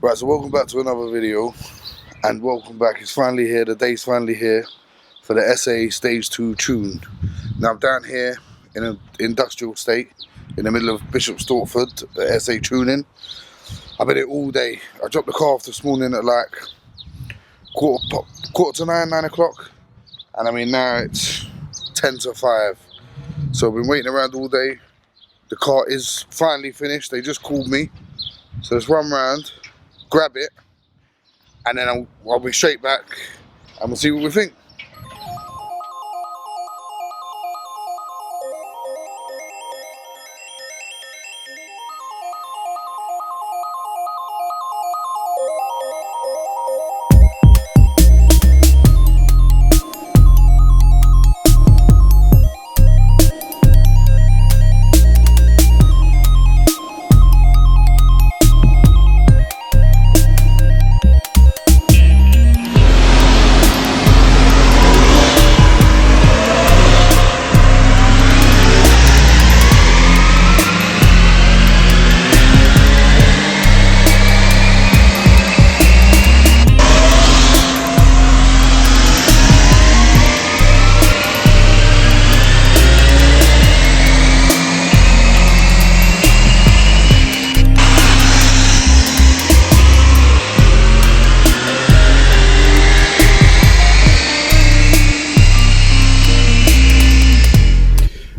Right, so welcome back to another video, and welcome back. It's finally here, the day's finally here for the SA Stage 2 tune. Now I'm down here in an industrial state in the middle of Bishop Stortford, the SA tuning. I've been here all day. I dropped the car off this morning at like quarter to 9 o'clock, and I mean now it's 10 to 5. So I've been waiting around all day. The car is finally finished. They just called me, so let's run round, grab it, and then I'll be straight back and we'll see what we think.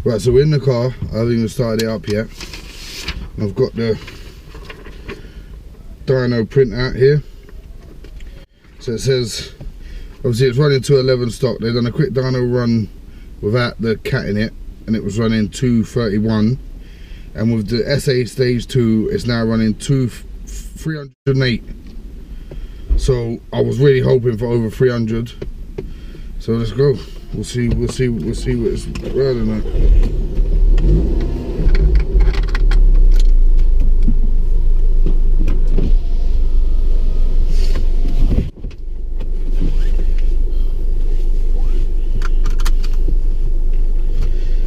Right, so we're in the car. I haven't even started it up yet. I've got the dyno printout here. So it says, obviously it's running 211 stock. They've done a quick dyno run without the cat in it, and it was running 231. And with the SA Stage 2, it's now running 308. So I was really hoping for over 300. So let's go. We'll see what it's running at.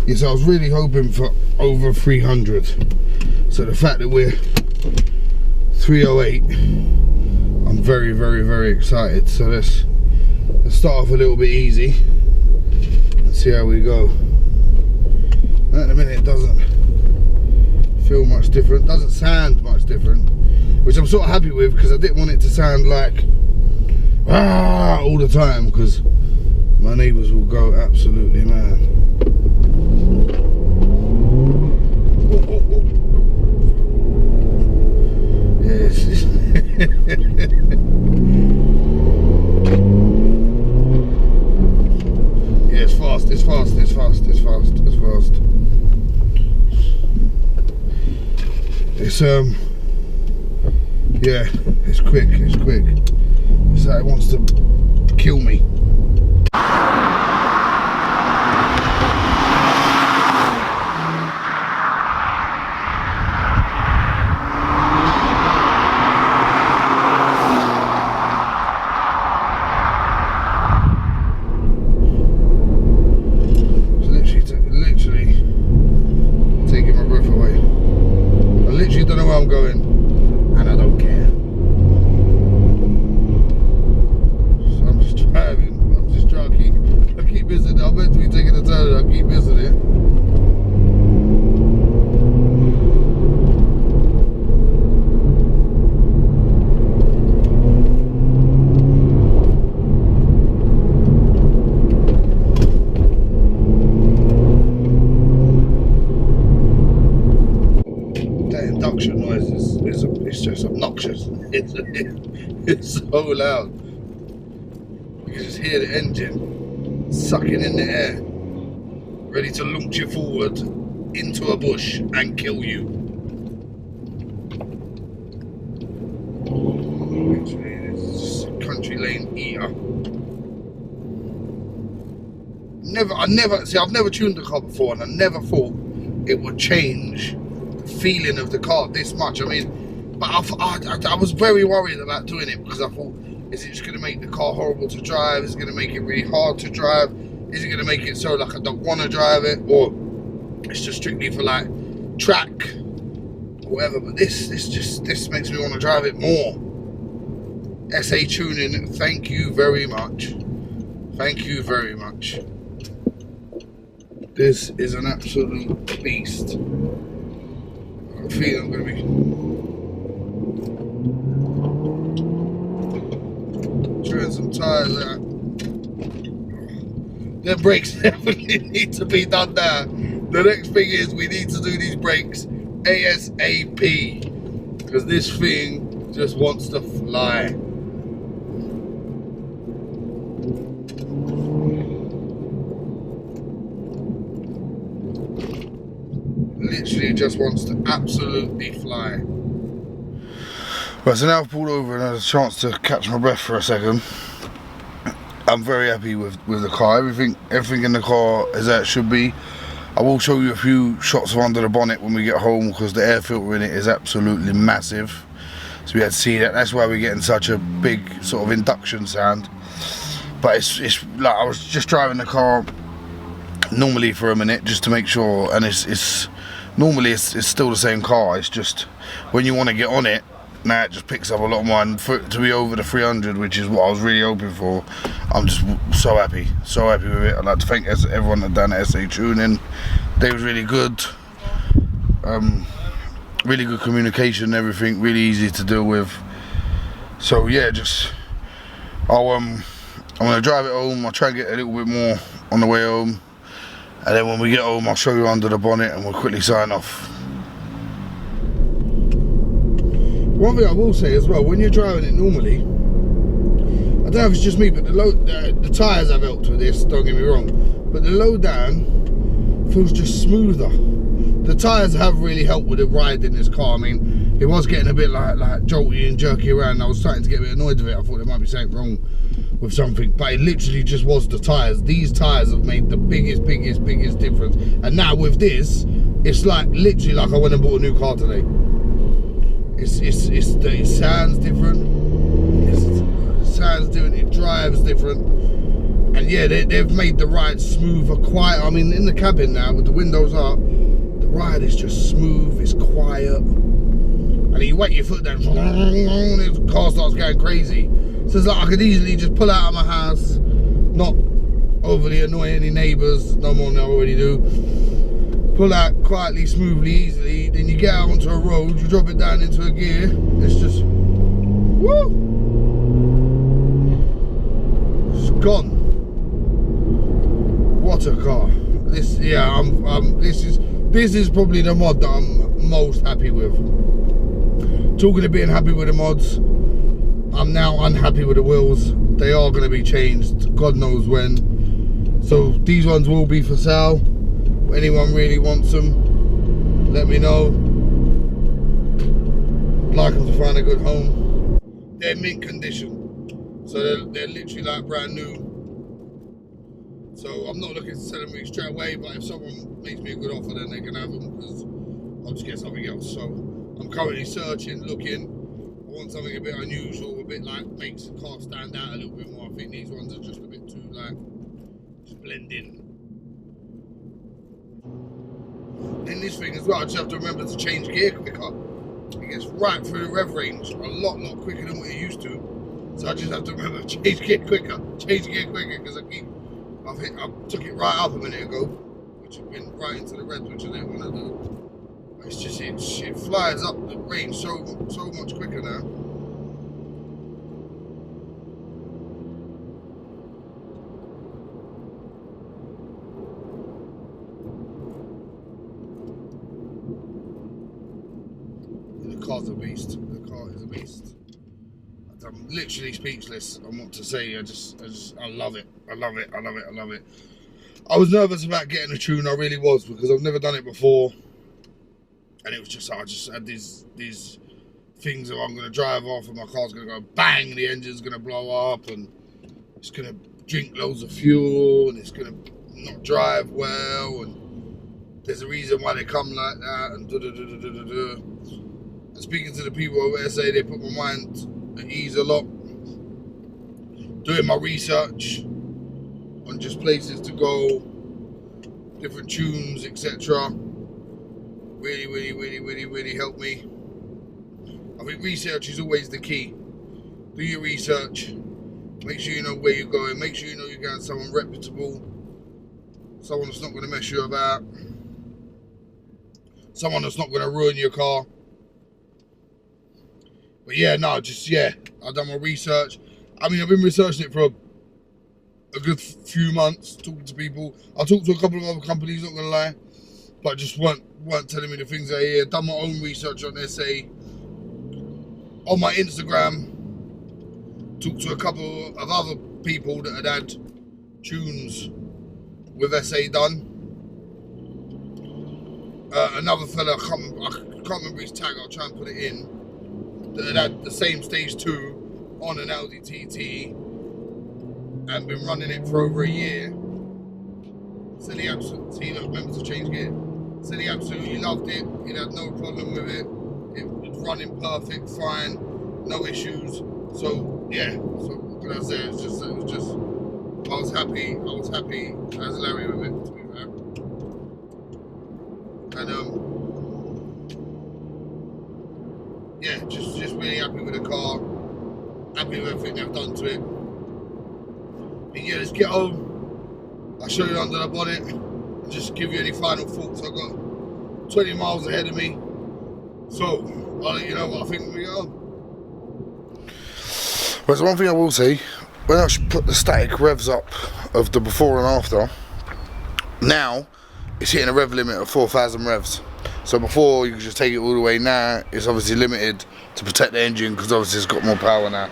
Yes, I was really hoping for over 300. So the fact that we're 308, I'm very, very, very excited. So let's start off a little bit easy. See how we go. At the minute it doesn't feel much different, doesn't sound much different, which I'm sort of happy with, because I didn't want it to sound like all the time, because my neighbours will go absolutely mad. Yes. It's fast. It's yeah, it's quick. It's like it wants to kill me. I'm going, and I don't care. So I'm just driving. I'm just trying to keep missing it. I'm meant to be taking the turn, I keep missing it. Noise is just obnoxious. It's so loud. You can just hear the engine sucking in the air, ready to launch you forward into a bush and kill you. Literally, it's a country lane eater. I've never tuned the car before, and I never thought it would change feeling of the car this much. I mean, but I was very worried about doing it, because I thought Is it just going to make the car horrible to drive? Is it going to make it really hard to drive? Is it going to make it so like I don't want to drive it? Or it's just strictly for like track or whatever? But this makes me want to drive it more. SA Tuning, thank you very much. Thank you very much. This is an absolute beast. I feel I'm going to be trying some tyres out. Them brakes definitely need to be done now. The next thing is we need to do these brakes ASAP, because this thing just wants to fly. Literally just wants to absolutely fly. Right, so now I've pulled over and had a chance to catch my breath for a second. I'm very happy with the car. Everything in the car is as it should be. I will show you a few shots of under the bonnet when we get home, because the air filter in it is absolutely massive. So we had to see that. That's why we're getting such a big sort of induction sound. But it's like I was just driving the car normally for a minute just to make sure, and it's normally it's still the same car. It's just when you want to get on it, now it just picks up a lot more. And for it to be over the 300, which is what I was really hoping for, I'm just so happy with it. I'd like to thank everyone that done SA Tuning. They was really good. Really good communication, everything really easy to deal with. So yeah, just I'm gonna drive it home. I'll try and get a little bit more on the way home, and then when we get home I'll show you under the bonnet and we'll quickly sign off. One thing I will say as well, when you're driving it normally, I don't know if it's just me, but the tyres have helped with this, don't get me wrong, but the low down feels just smoother. The tyres have really helped with the ride in this car. I mean, it was getting a bit like jolty and jerky around, and I was starting to get a bit annoyed with it. I thought there might be something wrong with something, but it literally just was the tyres. These tyres have made the biggest difference. And now with this, it's like literally like I went and bought a new car today. It sounds different. It sounds different. It drives different. And yeah, they've made the ride smoother, quiet. I mean, in the cabin now with the windows up, the ride is just smooth. It's quiet. And you wet your foot down, and the car starts going crazy. So it's like I could easily just pull out of my house, not overly annoy any neighbours, no more than I already do. Pull out quietly, smoothly, easily. Then you get out onto a road, you drop it down into a gear. It's just, woo! It's gone. What a car! This, yeah, this is probably the mod that I'm most happy with. Talking of being happy with the mods, I'm now unhappy with the wheels. They are going to be changed, God knows when. So these ones will be for sale. If anyone really wants them, let me know. I'd like them to find a good home. They're mint condition, so they're literally like brand new. So I'm not looking to sell them straight away, but if someone makes me a good offer, then they can have them, because I'll just get something else. So I'm currently searching, looking. I want something a bit unusual, a bit like makes the car stand out a little bit more. I think these ones are just a bit too like just blend in. In this thing as well, I just have to remember to change gear quicker. It gets right through the rev range a lot quicker than what it used to. So I just have to remember to change gear quicker, because I took it right up a minute ago, which had been right into the reds, which I didn't want to do. But it's just, it flies up the range so much quicker now. The car's a beast. The car is a beast. I'm literally speechless on what to say. I love it. I love it. I was nervous about getting a tune, I really was, because I've never done it before. And it was just, I just had these things that I'm going to drive off and my car's going to go bang, and the engine's going to blow up, and it's going to drink loads of fuel, and it's going to not drive well, and there's a reason why they come like that, and And speaking to the people over there, say they put my mind at ease a lot. doing my research on just places to go, different tunes, etc. Really helped me. I think research is always the key. Do your research, make sure you know where you're going, make sure you know you're going to someone reputable, someone that's not going to mess you about, someone that's not going to ruin your car. But yeah, no, just, yeah, I've done my research. I mean, I've been researching it for a good few months, talking to people. I talked to a couple of other companies, not going to lie, but just weren't telling me the things I hear. Done my own research on SA. On my Instagram, talked to a couple of other people that had tunes with SA done. Another fella, I can't remember his tag, I'll try and put it in, that had the same stage 2 on an Audi TT and been running it for over a year. Said he absolutely, remember to change gear. Said he absolutely loved it, he had no problem with it. It was running perfect, fine, no issues. So yeah, so what can I say? It was just I was happy as Larry with it, to be fair. And yeah, just really happy with the car, happy with everything they've done to it. And yeah, let's get home. I'll show you under the bonnet and just give you any final thoughts. I've got 20 miles ahead of me, so I'll let you know what I think when we get home. Well, there's one thing I will say, when I put the static revs up of the before and after, now it's hitting a rev limit of 4,000 revs. So before you could just take it all the way, now it's obviously limited to protect the engine because obviously it's got more power now.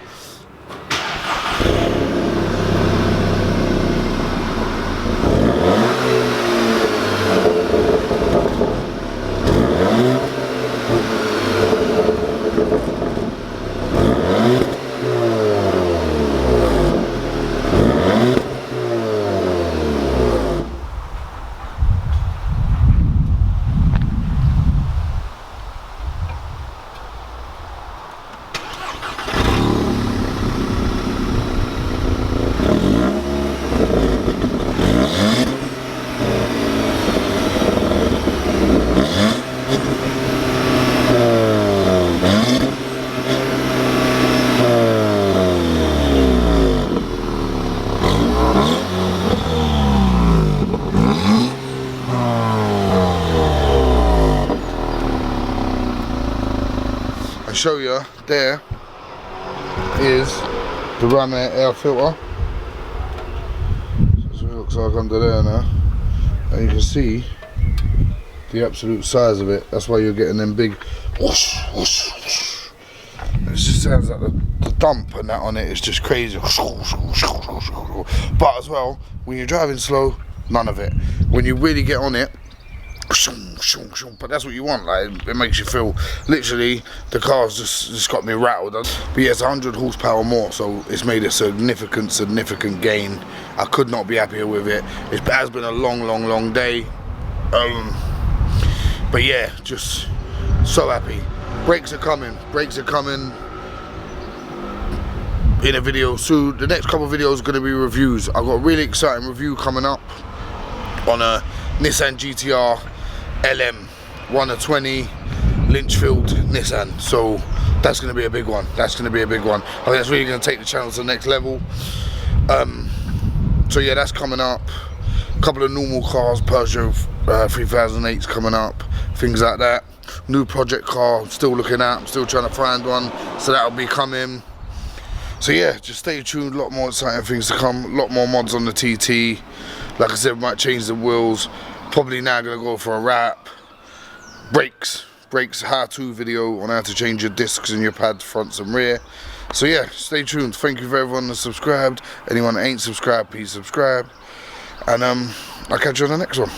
Show you, there is the ram air filter. That's what it looks like under there now, and you can see the absolute size of it. That's why you're getting them big whoosh, whoosh, whoosh. It just sounds like the dump and that on it is just crazy. But as well, when you're driving slow, none of it. When you really get on it, but that's what you want, like it makes you feel, literally the car's just got me rattled. But yeah, it's 100 horsepower more, so it's made a significant gain. I could not be happier with it. It has been a long day, but yeah, just so happy. Brakes are coming in a video soon. The next couple of videos are going to be reviews. I've got a really exciting review coming up on a Nissan GTR LM 120 Lynchfield Nissan, so that's going to be a big one. I think that's really going to take the channel to the next level. So yeah, that's coming up. A couple of normal cars, Peugeot 3008's coming up, things like that. New project car, still looking at, I'm still trying to find one, so that'll be coming. So yeah, just stay tuned, a lot more exciting things to come, a lot more mods on the TT. Like I said, we might change the wheels. Probably now gonna go for a wrap. Brakes, how-to video on how to change your discs and your pads, fronts and rear. So yeah, stay tuned. Thank you for everyone that's subscribed. Anyone that ain't subscribed, please subscribe. And I'll catch you on the next one.